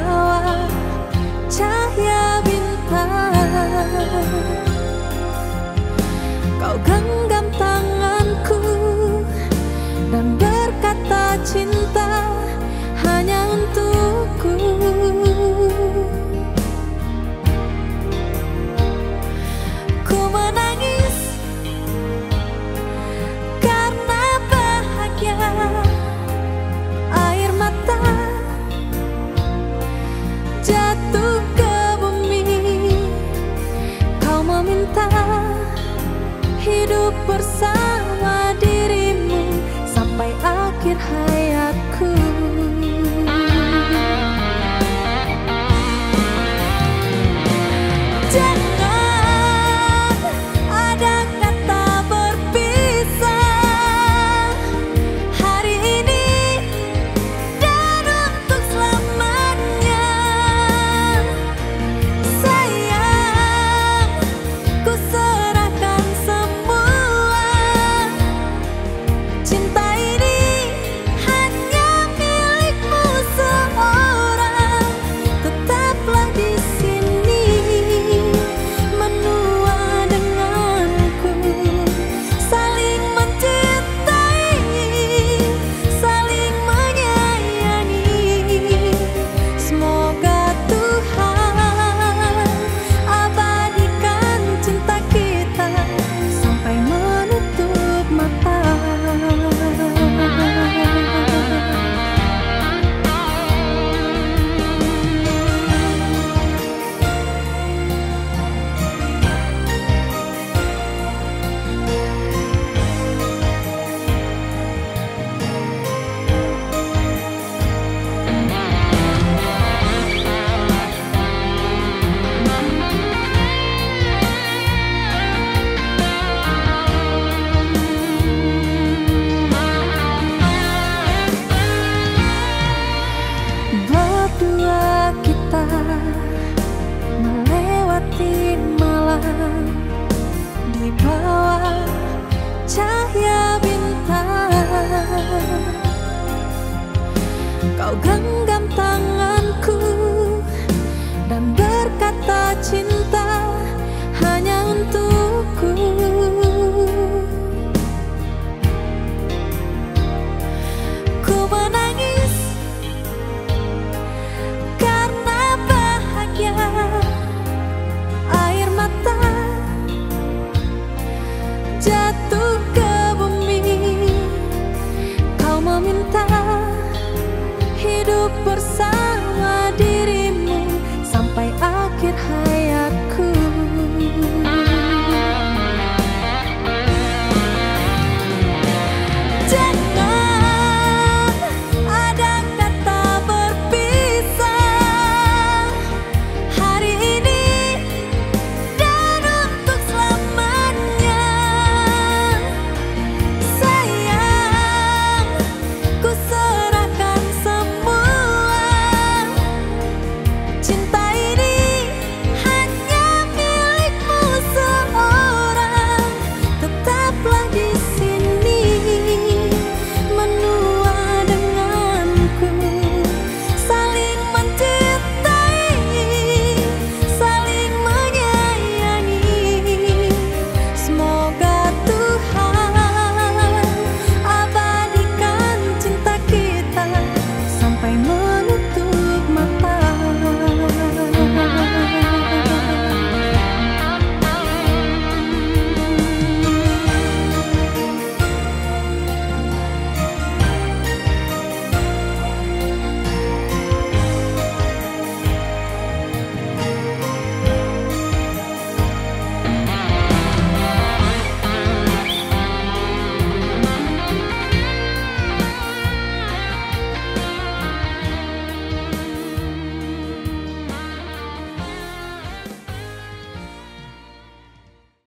bawah cahaya bintang. Kau genggam tanganku dan berkata cinta hanya untukku. Ku menangis karena bahagia, air mata jatuh ke bumi. Kau meminta hidup bersama dirimu sampai akhir hayatku. Jangan ada kata berpisah hari ini dan untuk selamanya. Sayang, ku serahkan semua. Cinta ini hanya milikmu seorang. Tetaplah di sini menua denganku, saling mencintai, saling menyayangi. Semoga Tuhan abadikan cinta kita sampai menutup mata. Berdua kita melewati malam di bawah cahaya bintang. Kau genggam tanganku dan berkata cinta